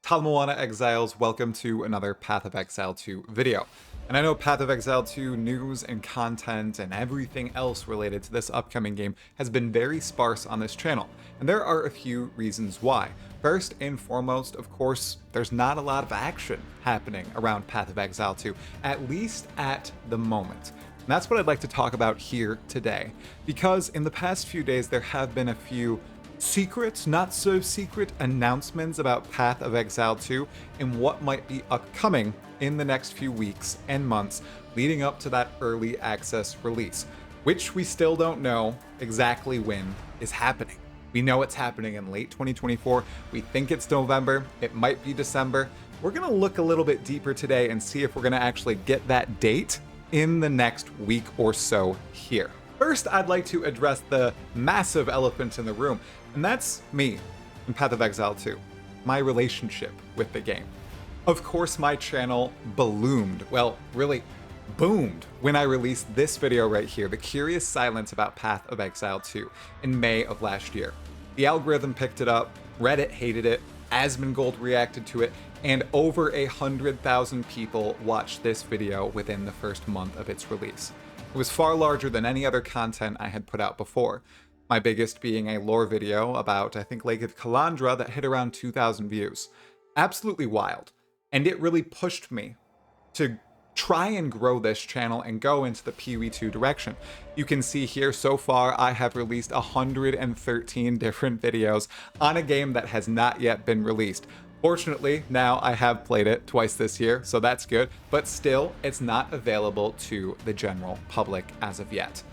Talmoana Exiles, welcome to another Path of Exile 2 video. And I know Path of Exile 2 news and content and everything else related to this upcoming game has been very sparse on this channel, and there are a few reasons why. First and foremost, of course, there's not a lot of action happening around Path of Exile 2, at least at the moment. And that's what I'd like to talk about here today, because in the past few days there have been a few secret, not so secret announcements about Path of Exile 2 and what might be upcoming in the next few weeks and months leading up to that early access release, which we still don't know exactly when is happening. We know it's happening in late 2024. We think it's November. It might be December. We're going to look a little bit deeper today and see if we're going to actually get that date in the next week or so here. First, I'd like to address the massive elephant in the room, and that's me in Path of Exile 2, my relationship with the game. Of course, my channel ballooned, well, really boomed, when I released this video right here, The Curious Silence About Path of Exile 2, in May of last year. The algorithm picked it up, Reddit hated it, Asmongold reacted to it, and over 100,000 people watched this video within the first month of its release. It was far larger than any other content I had put out before, my biggest being a lore video about, I think, Lake of Kalandra that hit around 2,000 views. Absolutely wild. And it really pushed me to try and grow this channel and go into the PoE2 direction. You can see here, so far, I have released 113 different videos on a game that has not yet been released. Fortunately, now I have played it twice this year, so that's good, but still, it's not available to the general public as of yet.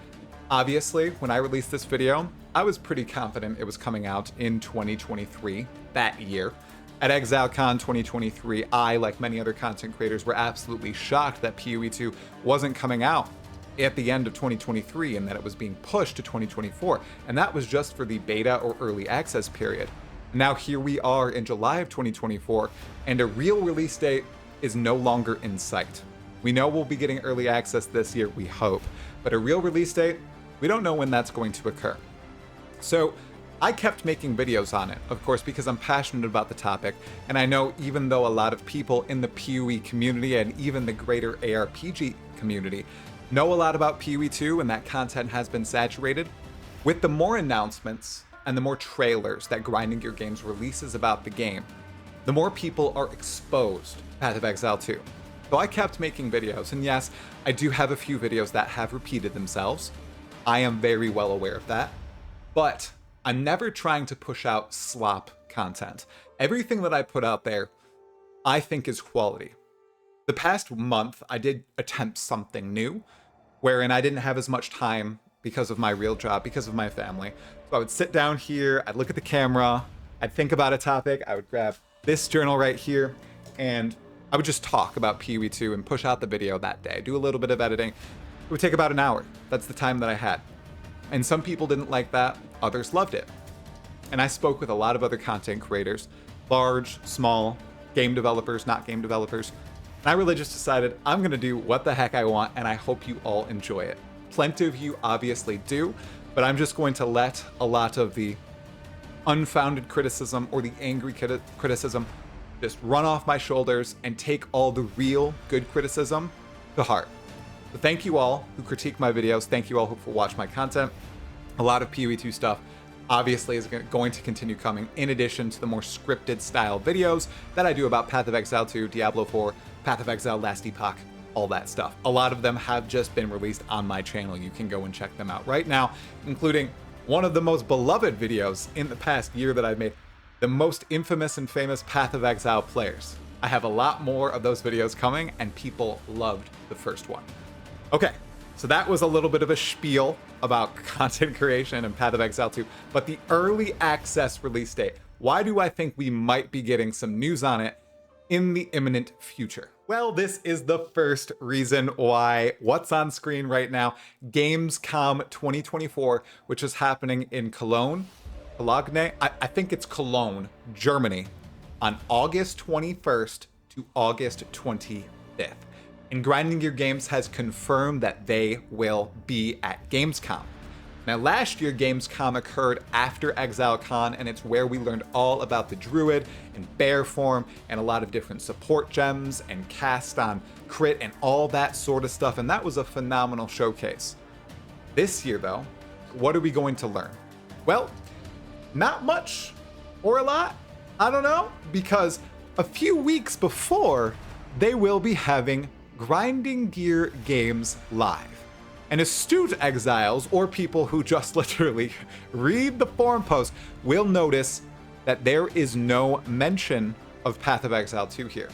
Obviously, when I released this video, I was pretty confident it was coming out in 2023, that year. At ExileCon 2023, I, like many other content creators, were absolutely shocked that PoE2 wasn't coming out at the end of 2023 and that it was being pushed to 2024, and that was just for the beta or early access period. Now here we are in July of 2024, and a real release date is no longer in sight. We know we'll be getting early access this year, we hope, but a real release date, we don't know when that's going to occur. So I kept making videos on it, of course, because I'm passionate about the topic, and I know even though a lot of people in the PoE community and even the greater ARPG community know a lot about PoE2 and that content has been saturated, with the more announcements and the more trailers that Grinding Gear Games releases about the game, the more people are exposed to Path of Exile 2. So I kept making videos, and yes, I do have a few videos that have repeated themselves. I am very well aware of that, but I'm never trying to push out slop content. Everything that I put out there, I think is quality. The past month, I did attempt something new, wherein I didn't have as much time because of my real job, because of my family. So I would sit down here, I'd look at the camera, I'd think about a topic, I would grab this journal right here, and I would just talk about PoE2 and push out the video that day, do a little bit of editing. It would take about an hour. That's the time that I had. And some people didn't like that, others loved it. And I spoke with a lot of other content creators, large, small, game developers, not game developers. And I really just decided I'm gonna do what the heck I want, and I hope you all enjoy it. Plenty of you obviously do, but I'm just going to let a lot of the unfounded criticism or the angry criticism just run off my shoulders and take all the real good criticism to heart. So thank you all who critique my videos. Thank you all who watch my content. A lot of PoE2 stuff obviously is going to continue coming, in addition to the more scripted style videos that I do about Path of Exile 2, Diablo 4, Path of Exile Last Epoch, all that stuff. A lot of them have just been released on my channel. You can go and check them out right now, including one of the most beloved videos in the past year that I've made, the most infamous and famous Path of Exile players. I have a lot more of those videos coming, and people loved the first one. Okay, so that was a little bit of a spiel about content creation and Path of Exile 2, but the early access release date, why do I think we might be getting some news on it in the imminent future? Well, this is the first reason why. What's on screen right now, Gamescom 2024, which is happening in Cologne, I think it's Cologne, Germany, on August 21st to August 25th. And Grinding Gear Games has confirmed that they will be at Gamescom. Now, last year, Gamescom occurred after ExileCon, and it's where we learned all about the Druid and Bear form and a lot of different support gems and cast on crit and all that sort of stuff, and that was a phenomenal showcase. This year, though, what are we going to learn? Well, not much or a lot, I don't know, because a few weeks before, they will be having Grinding Gear Games live. And astute exiles, or people who just literally read the forum post, will notice that there is no mention of Path of Exile 2 here.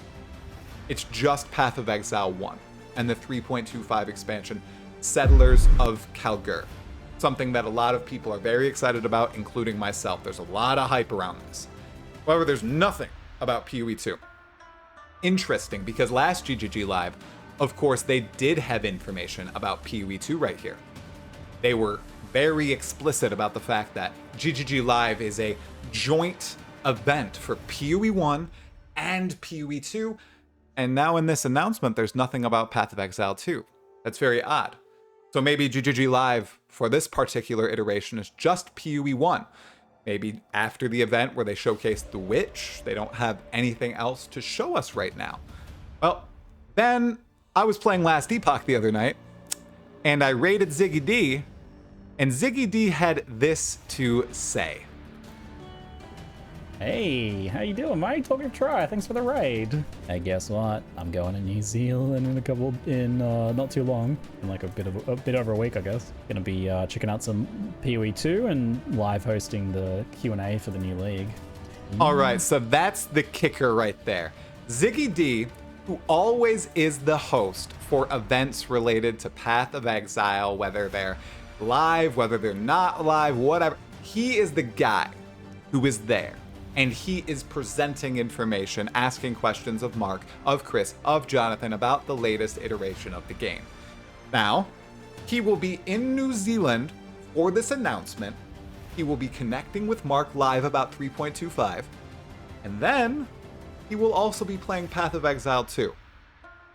It's just Path of Exile 1 and the 3.25 expansion, Settlers of Kalgur. Something that a lot of people are very excited about, including myself. There's a lot of hype around this. However, there's nothing about PoE 2. Interesting, because last GGG Live, of course, they did have information about PoE 2 right here. They were very explicit about the fact that GGG Live is a joint event for PoE 1 and PoE 2, and now in this announcement, there's nothing about Path of Exile 2. That's very odd. So maybe GGG Live for this particular iteration is just PoE 1. Maybe after the event where they showcase the Witch, they don't have anything else to show us right now. Well, then I was playing Last Epoch the other night, and I raided Ziggy D, and Ziggy D had this to say. Hey, how you doing, mate? Talkative try. Thanks for the raid. Hey, guess what? I'm going to New Zealand in not too long, in like a bit over a week, I guess. Gonna be checking out some PoE 2 and live hosting the Q&A for the new league. All right, so that's the kicker right there. Ziggy D, who always is the host for events related to Path of Exile, whether they're live, whether they're not live, whatever. He is the guy who is there, and he is presenting information, asking questions of Mark, of Chris, of Jonathan about the latest iteration of the game. Now, he will be in New Zealand for this announcement. He will be connecting with Mark live about 3.25, and then he will also be playing Path of Exile 2.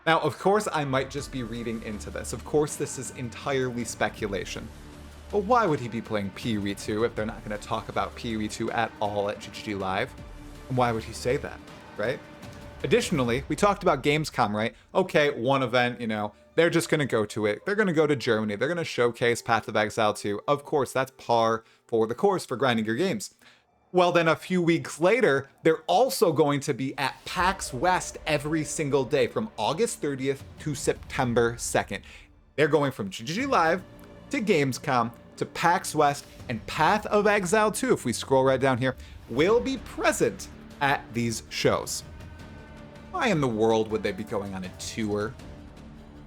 Now, of course, I might just be reading into this. Of course, this is entirely speculation. But why would he be playing PoE 2 if they're not going to talk about PoE 2 at all at GGG Live? And why would he say that, right? Additionally, we talked about Gamescom, right? Okay, one event, you know, they're just going to go to it. They're going to go to Germany. They're going to showcase Path of Exile 2. Of course, that's par for the course for Grinding Gear Games. Well, then a few weeks later, they're also going to be at PAX West every single day from August 30th to September 2nd. They're going from GGG Live to Gamescom to PAX West, and Path of Exile 2, if we scroll right down here, will be present at these shows. Why in the world would they be going on a tour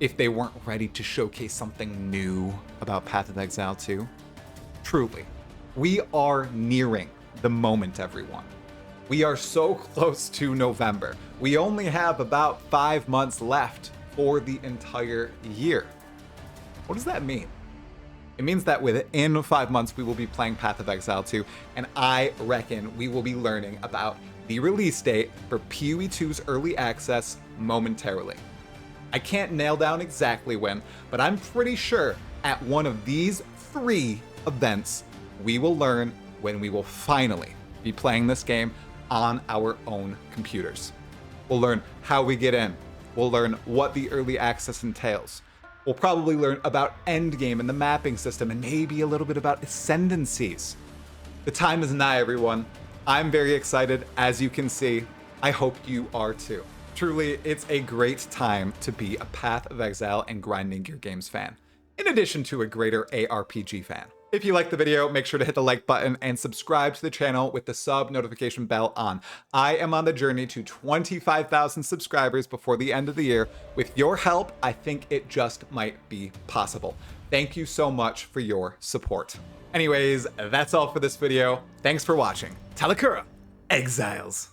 if they weren't ready to showcase something new about Path of Exile 2? Truly, we are nearing the moment, everyone. We are so close to November. We only have about 5 months left for the entire year. What does that mean? It means that within 5 months, we will be playing Path of Exile 2, and I reckon we will be learning about the release date for PoE 2's early access momentarily. I can't nail down exactly when, but I'm pretty sure at one of these 3 events, we will learn when we will finally be playing this game on our own computers. We'll learn how we get in. We'll learn what the early access entails. We'll probably learn about endgame and the mapping system, and maybe a little bit about ascendancies. The time is nigh, everyone. I'm very excited, as you can see. I hope you are too. Truly, it's a great time to be a Path of Exile and Grinding Gear Games fan, in addition to a greater ARPG fan. If you liked the video, make sure to hit the like button and subscribe to the channel with the sub notification bell on. I am on the journey to 25,000 subscribers before the end of the year. With your help, I think it just might be possible. Thank you so much for your support. Anyways, that's all for this video. Thanks for watching. Talakura, Exiles.